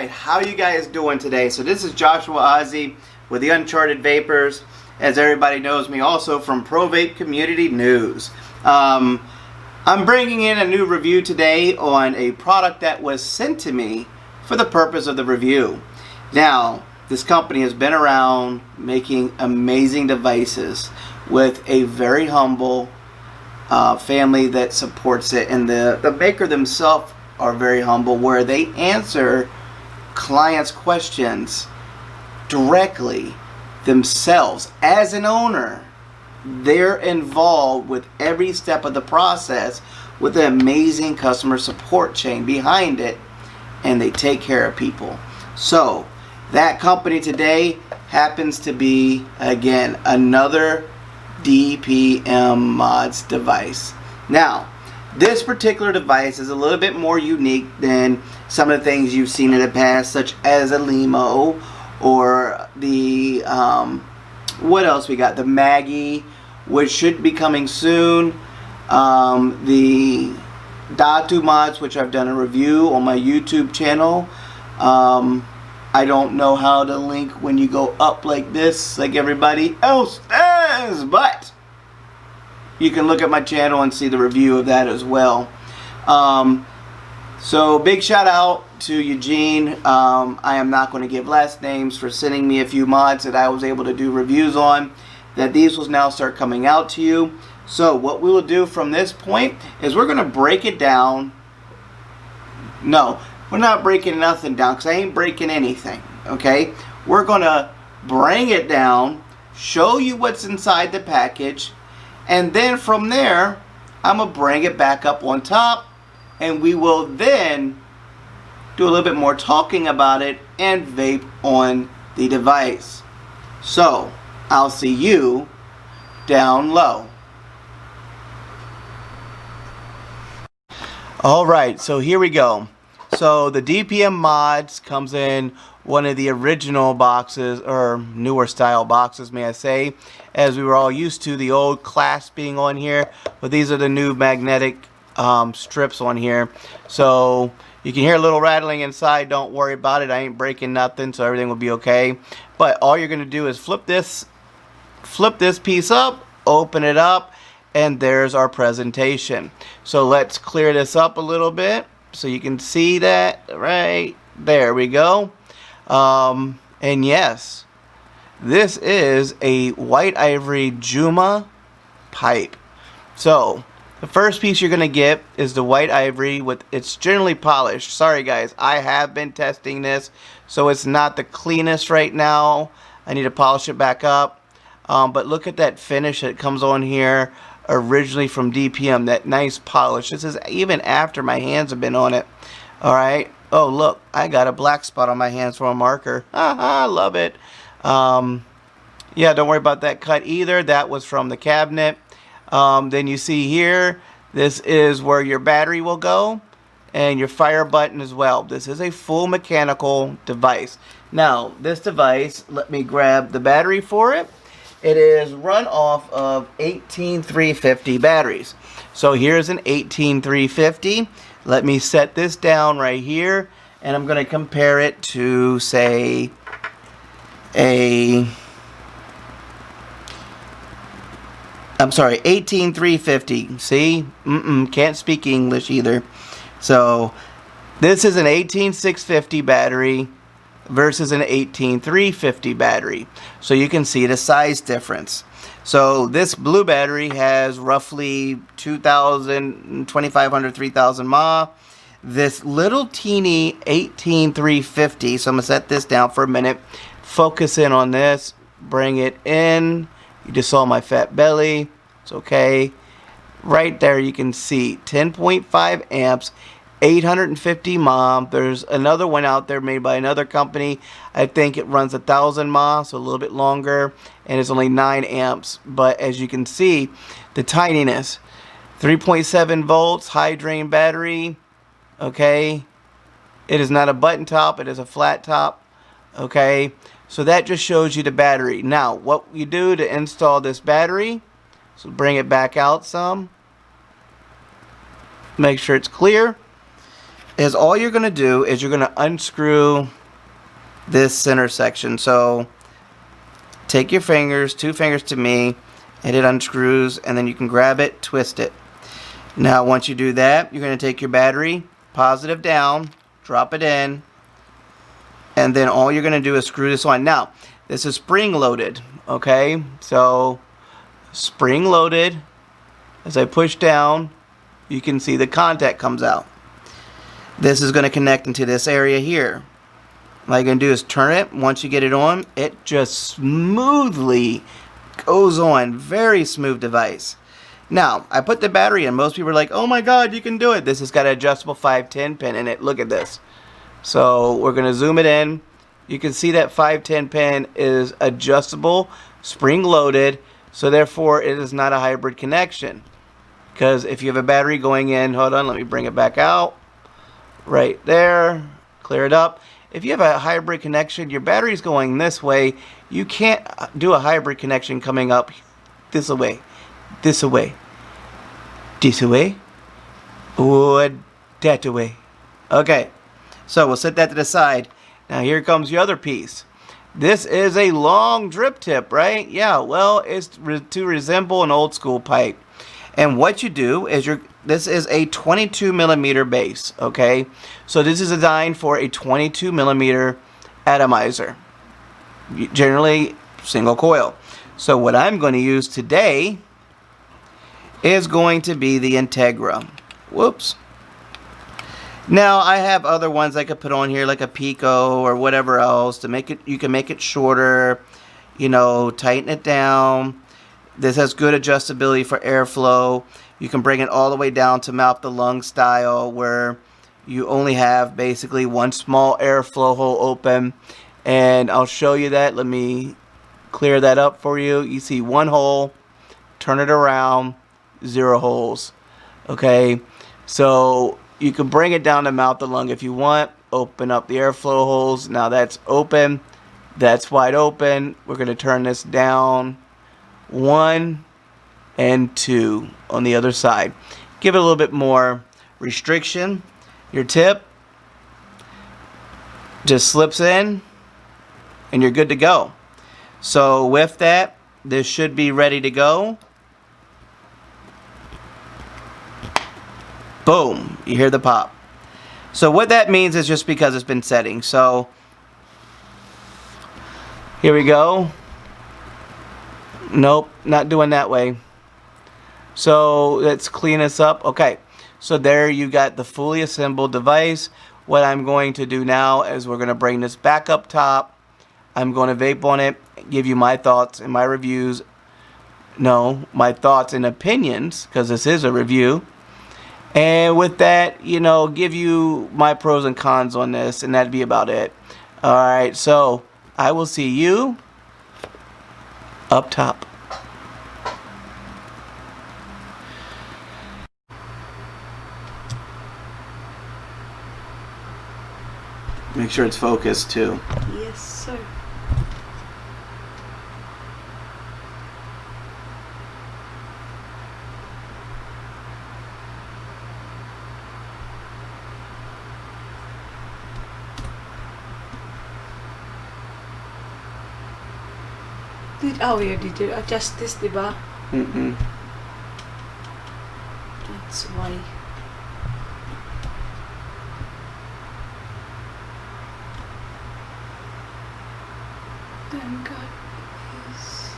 Alright, how you guys doing today? So this is Joshua Ozzie with the Uncharted Vapers, as everybody knows me also from ProVape Community News. I'm bringing in a new review today on a product that was sent to me for the purpose of the review. Now, this company has been around making amazing devices with a very humble family that supports it, and the maker themselves are very humble, where they answer clients' questions directly themselves. As an owner, they're involved with every step of the process with an amazing customer support chain behind it, and they take care of people. So that company today happens to be, again, another DPM Mods device. Now, this particular device is a little bit more unique than some of the things you've seen in the past, such as a Limo or the, what else we got? The Maggie, which should be coming soon. The Datu Mods, which I've done a review on my YouTube channel. I don't know how to link when you go up like this, like everybody else does, but you can look at my channel and see the review of that as well. So big shout out to Eugene. I am not going to give last names, for sending me a few mods that I was able to do reviews on, that these will now start coming out to you. So what we will do from this point is we're going to break it down. No, we're not breaking nothing down, because I ain't breaking anything, okay? We're going to bring it down, show you what's inside the package, and then from there, I'm going to bring it back up on top, and we will then do a little bit more talking about it and vape on the device. So, I'll see you down low. Alright, so here we go. So the DPM Mods comes in one of the original boxes, or newer style boxes, may I say, as we were all used to the old clasp being on here, but these are the new magnetic strips on here. So you can hear a little rattling inside. Don't worry about it. I ain't breaking nothing, so everything will be okay. But all you're going to do is flip this piece up, open it up, and there's our presentation. So let's clear this up a little bit so you can see that. Right there we go. And yes, this is a white ivory Juma pipe. So the first piece you're gonna get is the white ivory. It's generally polished. Sorry guys, I have been testing this, so it's not the cleanest right now. I need to polish it back up. But look at that finish that comes on here, originally from DPM, that nice polish. This is even after my hands have been on it. Alright. Oh look, I got a black spot on my hands from a marker. Haha, love it. Yeah, don't worry about that cut either. That was from the cabinet. Then you see here, this is where your battery will go, and your fire button as well. This is a full mechanical device. Now, this device, let me grab the battery for it. It is run off of 18350 batteries. So here's an 18350. Let me set this down right here, and I'm going to compare it to, say, I'm sorry, 18350. See? Can't speak English either. So this is an 18650 battery versus an 18350 battery. So you can see the size difference. So this blue battery has roughly 2,000, 2,500, 3,000 mAh. This little teeny 18350, so I'm going to set this down for a minute, focus in on this, bring it in. You just saw my fat belly. It's okay. Right there you can see 10.5 amps, 850 mAh. There's another one out there made by another company. I think it runs 1,000 mAh, so a little bit longer, and it's only 9 amps. But as you can see, the tininess. 3.7 volts, high drain battery. Okay. It is not a button top, it is a flat top. Okay. So that just shows you the battery. Now, what you do to install this battery, so bring it back out some. Make sure it's clear. is all you're going to do is you're going to unscrew this center section. So take your fingers, 2 fingers to me, and it unscrews, and then you can grab it, twist it. Now once you do that, you're going to take your battery, positive down, drop it in, and then all you're going to do is screw this on. Now this is spring loaded, okay? So spring loaded. As I push down, you can see the contact comes out. This is going to connect into this area here. All you're going to do is turn it. Once you get it on, it just smoothly goes on. Very smooth device. Now, I put the battery in. Most people are like, oh my god, you can do it. This has got an adjustable 510 pin in it. Look at this. So we're going to zoom it in. You can see that 510 pin is adjustable, spring loaded, so therefore it is not a hybrid connection. Because if you have a battery going in, hold on, let me bring it back out. Right there, clear it up. If you have a hybrid connection, your battery's going this way, you can't do a hybrid connection coming up this way, this way, this way, or that way. Okay, so we'll set that to the side. Now here comes the other piece. This is a long drip tip, right? Yeah, well, it's to resemble an old school pipe. And what you do is this is a 22 millimeter base, okay? So this is designed for a 22 millimeter atomizer, generally single coil. So what I'm going to use today is going to be the Integra. Whoops. Now I have other ones I could put on here, like a Pico or whatever else to make it. You can make it shorter, you know, tighten it down. This has good adjustability for airflow. You can bring it all the way down to mouth to lung style, where you only have basically one small airflow hole open. And I'll show you that. Let me clear that up for you. You see one hole, turn it around, 0 holes. Okay, so you can bring it down to mouth to lung if you want. Open up the airflow holes. Now that's open. That's wide open. We're going to turn this down 1 and 2 on the other side. Give it a little bit more restriction. Your tip just slips in and you're good to go. So with that, this should be ready to go. Boom, you hear the pop. So what that means is just because it's been setting. So here we go. Nope, not doing that way. So let's clean this up. Okay, so there you got the fully assembled device. What I'm going to do now is we're going to bring this back up top. I'm going to vape on it, give you my thoughts and my reviews. No, my thoughts and opinions, because this is a review. And with that, you know, give you my pros and cons on this, and that'd be about it. Alright, so I will see you up top. Make sure it's focused too. Yes, sir. Did you adjust this, diba? That's why. Denkat is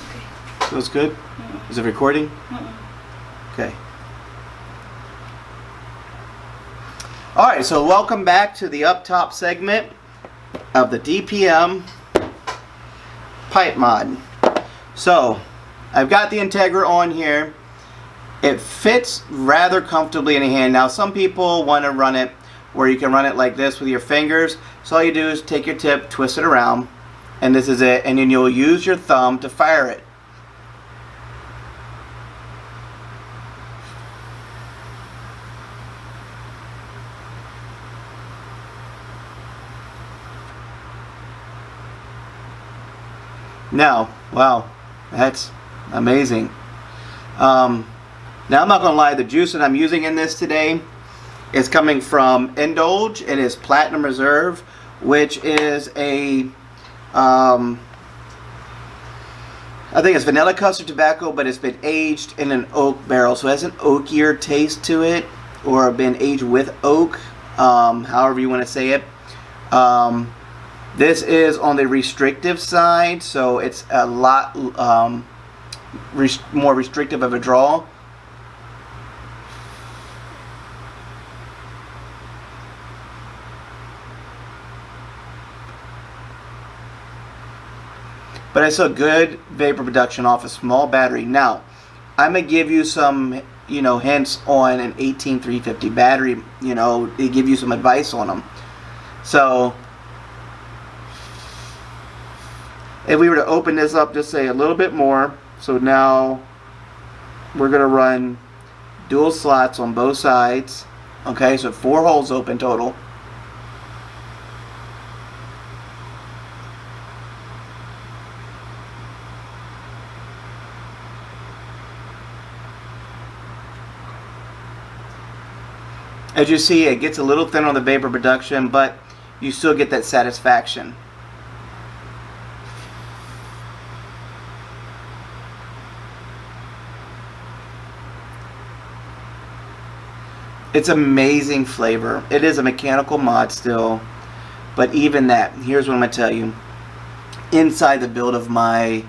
okay. Feels good? Is it recording? Okay. Alright, so welcome back to the up top segment of the DPM Pipe Mod. So, I've got the Integra on here. It fits rather comfortably in the hand. Now, some people want to run it where you can run it like this with your fingers. So all you do is take your tip, twist it around, and this is it. And then you'll use your thumb to fire it. Now, wow, that's amazing. Now I'm not going to lie, the juice that I'm using in this today It's coming from Indulge. It is Platinum Reserve, which is a I think it's vanilla custard tobacco, but it's been aged in an oak barrel, so it has an oakier taste to it, or been aged with oak, however you want to say it. This is on the restrictive side, so it's a lot more restrictive of a draw. But it's a good vapor production off a small battery. Now, I'm going to give you some, hints on an 18350 battery. They give you some advice on them. So, if we were to open this up, just say a little bit more. So now, we're going to run dual slots on both sides. Okay, so 4 holes open total. As you see, it gets a little thin on the vapor production, but you still get that satisfaction. It's amazing flavor. It is a mechanical mod still, but even that, here's what I'm going to tell you. Inside the build of my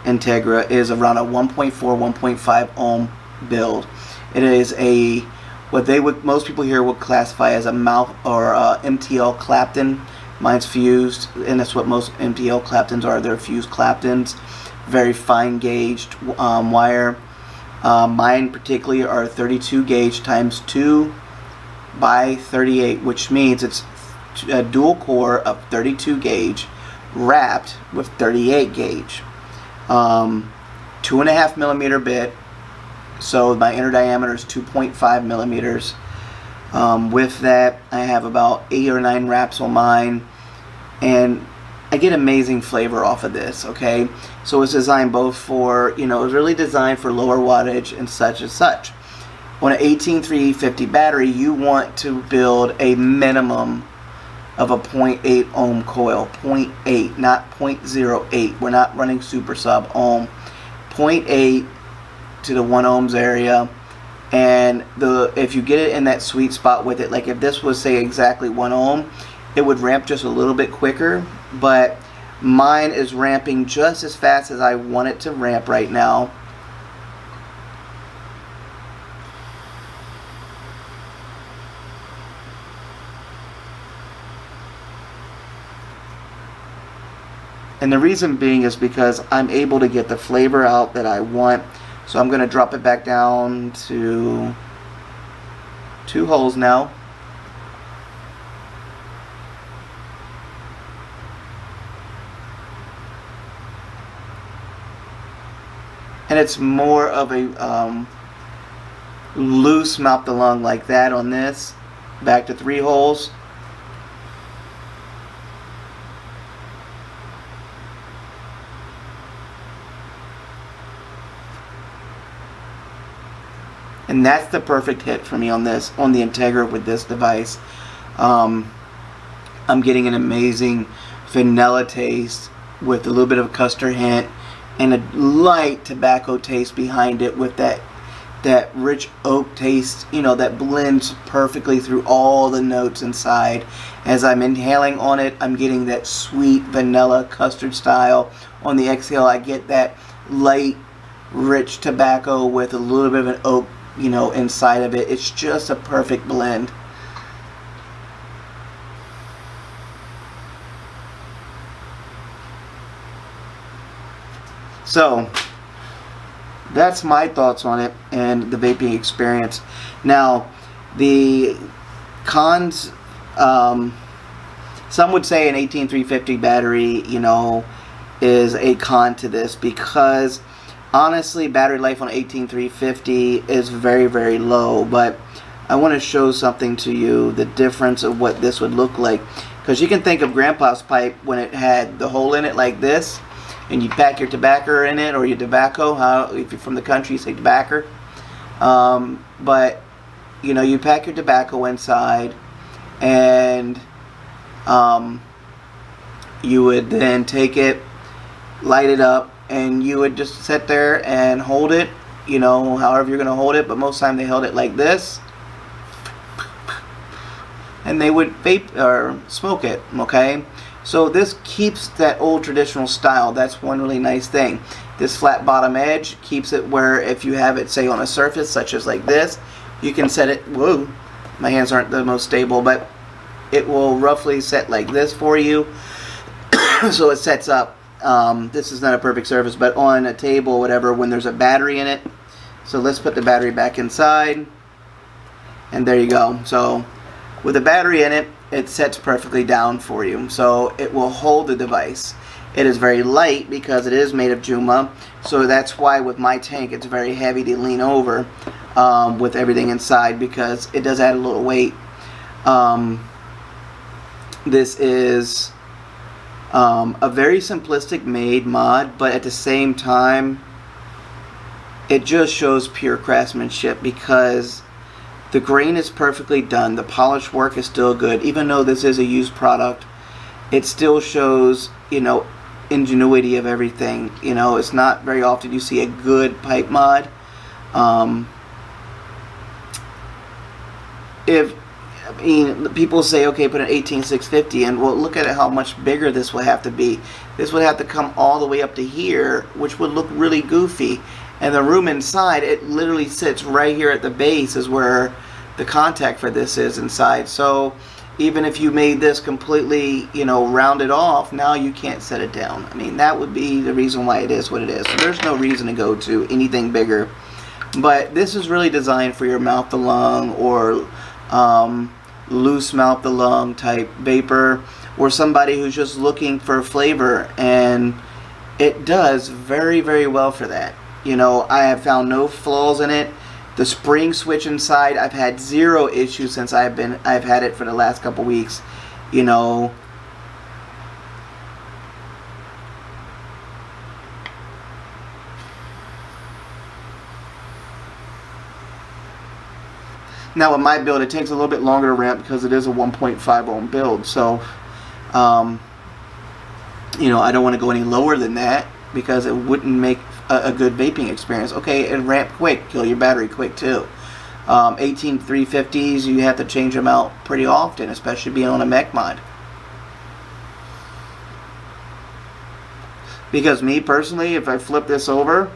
Integra is around a 1.4, 1.5 ohm build. It is a what most people here would classify as a mouth or MTL Clapton. Mine's fused, and that's what most MTL Claptons are. They're fused Claptons, very fine gauged wire. Mine particularly are 32 gauge times 2 by 38, which means it's a dual core of 32 gauge wrapped with 38 gauge. 2.5 millimeter bit. So my inner diameter is 2.5 millimeters. With that, I have about 8 or 9 wraps on mine, and I get amazing flavor off of this. Okay, so it's designed both for, it was really designed for lower wattage and such and such. On an 18350 battery, you want to build a minimum of a 0.8 ohm coil. 0.8, not 0.08. We're not running super sub ohm. 0.8 to the 1 ohms area, and if you get it in that sweet spot with it, like if this was say exactly 1 ohm, it would ramp just a little bit quicker, but mine is ramping just as fast as I want it to ramp right now. And the reason being is because I'm able to get the flavor out that I want. So I'm going to drop it back down to 2 holes now. And it's more of a loose mouth to lung like that on this. Back to 3 holes. And that's the perfect hit for me on this, on the Integra with this device. I'm getting an amazing vanilla taste with a little bit of a custard hint and a light tobacco taste behind it with that rich oak taste, that blends perfectly through all the notes inside. As I'm inhaling on it, I'm getting that sweet vanilla custard style. On the exhale, I get that light, rich tobacco with a little bit of an oak inside of it. It's just a perfect blend. So that's my thoughts on it and the vaping experience. Now the cons, some would say an 18350 battery is a con to this, because honestly, battery life on 18350 is very, very low, but I want to show something to you, the difference of what this would look like. Because you can think of Grandpa's pipe when it had the hole in it like this, and you pack your tobacco in it, or your tobacco, if you're from the country you say tobacco. But you know, you pack your tobacco inside, and you would then take it, light it up, and you would just sit there and hold it, you know, however you're going to hold it, but most of the time they held it like this, and they would vape or smoke it, okay? So this keeps that old traditional style. That's one really nice thing. This flat bottom edge keeps it where if you have it, say, on a surface such as like this, you can set it, whoa, my hands aren't the most stable, but it will roughly set like this for you. So it sets up, this is not a perfect surface, but on a table, whatever, when there's a battery in it. So let's put the battery back inside, and there you go. So with a battery in it, it sets perfectly down for you, so it will hold the device. It is very light because it is made of Juma, so that's why with my tank it's very heavy to lean over with everything inside, because it does add a little weight. This is a very simplistic made mod, but at the same time it just shows pure craftsmanship, because the grain is perfectly done, the polish work is still good. Even though this is a used product, it still shows, you know, ingenuity of everything. You know, it's not very often you see a good pipe mod. People say, okay, put an 18650 in. Well, look at how much bigger this would have to be. This would have to come all the way up to here, which would look really goofy. And the room inside, it literally sits right here at the base is where the contact for this is inside. So even if you made this completely, you know, rounded off, now you can't set it down. I mean, that would be the reason why it is what it is. So there's no reason to go to anything bigger. But this is really designed for your mouth to lung or loose mouth to lung type vapor, or somebody who's just looking for flavor, and it does very, very well for that. You know, I have found no flaws in it. The spring switch inside, I've had zero issues since I've had it for the last couple weeks. You know, now with my build, it takes a little bit longer to ramp because it is a 1.5 ohm build. So, you know, I don't want to go any lower than that because it wouldn't make a good vaping experience. Okay, it ramp quick, kill your battery quick too. 18350s, you have to change them out pretty often, especially being on a mech mod. Because me personally, if I flip this over,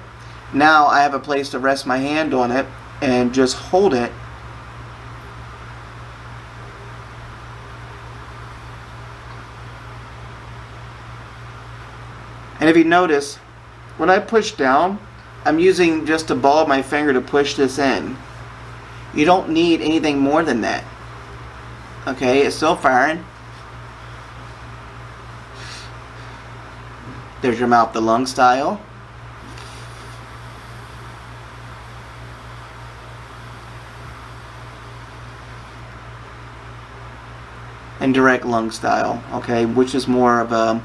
now I have a place to rest my hand on it and just hold it. And if you notice, when I push down, I'm using just the ball of my finger to push this in. You don't need anything more than that. Okay, it's still firing. There's your mouth to lung style. And direct lung style, okay, which is more of a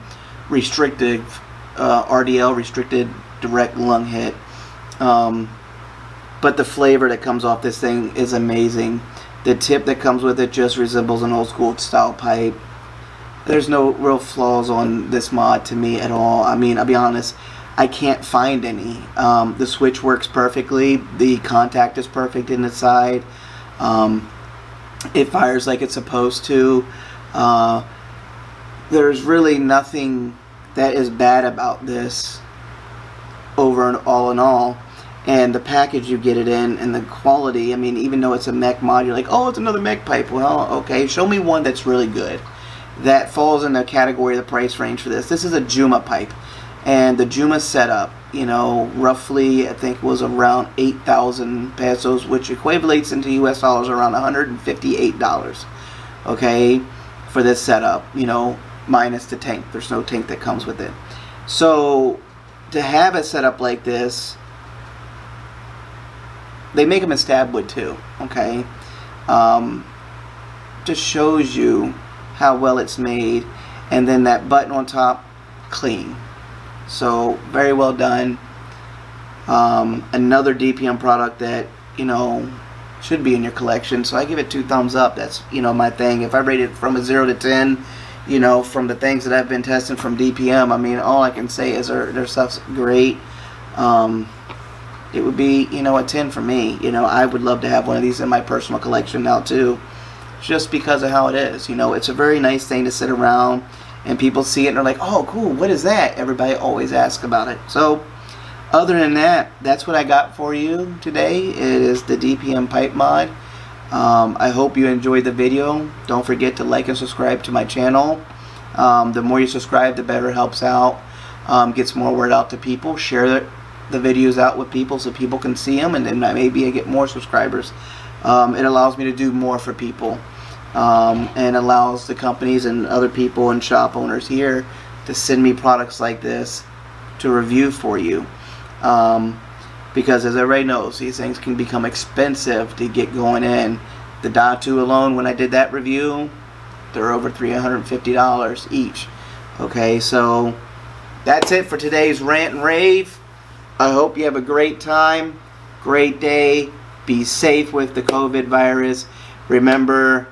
restrictive RDL, restricted direct lung hit. But the flavor that comes off this thing is amazing. The tip that comes with it just resembles an old school style pipe. There's no real flaws on this mod to me at all. I mean, I'll be honest, I can't find any. The switch works perfectly. The contact is perfect in the side. It fires like it's supposed to. There's really nothing that is bad about this over and all in all. And the package you get it in and the quality, I mean, even though it's a mech mod, you're like, oh, it's another mech pipe. Well, okay, show me one that's really good, that falls in the category of the price range for this. This is a Juma pipe, and the Juma setup, you know, roughly I think was around 8,000 pesos, which equates into US dollars around $158, okay, for this setup, you know, minus the tank. There's no tank that comes with it. So to have a setup like this, they make them in stab wood too, okay, just shows you how well it's made. And then that button on top, clean. So very well done. Another DPM product that, you know, should be in your collection. So I give it 2 thumbs up. That's, you know, my thing. If I rate it from a 0 to 10, you know, from the things that I've been testing from DPM, I mean, all I can say is their stuff's great. It would be, you know, a 10 for me. You know, I would love to have one of these in my personal collection now too, just because of how it is. You know, it's a very nice thing to sit around and people see it and they're like, oh, cool, what is that? Everybody always asks about it. So other than that, that's what I got for you today. It is the DPM Pipe Mod. I hope you enjoyed the video. Don't forget to like and subscribe to my channel. The more you subscribe, the better it helps out. Gets more word out to people. Share the videos out with people so people can see them, and then maybe I get more subscribers. It allows me to do more for people, and allows the companies and other people and shop owners here to send me products like this to review for you. Because as everybody knows, these things can become expensive to get going in. The Datu alone, when I did that review, they're over $350 each. Okay, so that's it for today's rant and rave. I hope you have a great time, great day. Be safe with the COVID virus. Remember,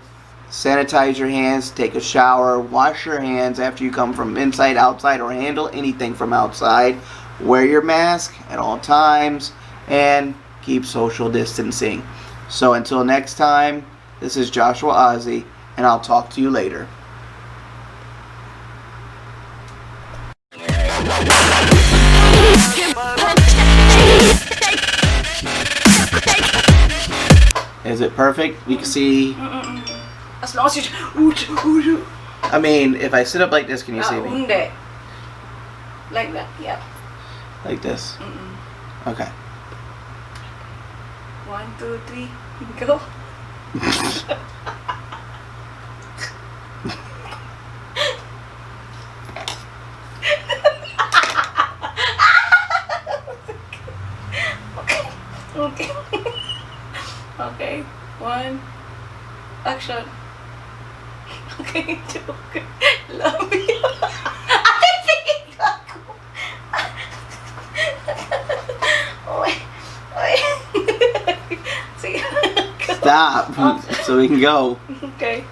sanitize your hands, take a shower, wash your hands after you come from inside, outside, or handle anything from outside. Wear your mask at all times and keep social distancing. So until next time, this is Joshua Ozzie, and I'll talk to you later. Is it perfect? You can see. As long as you. I mean, if I sit up like this, can you see me? Unde. Like that, yeah. Like this? Okay. 1, 2, 3, go. Okay. Okay. 1. Action. Okay, 2. Love you. Stop, so we can go. Okay.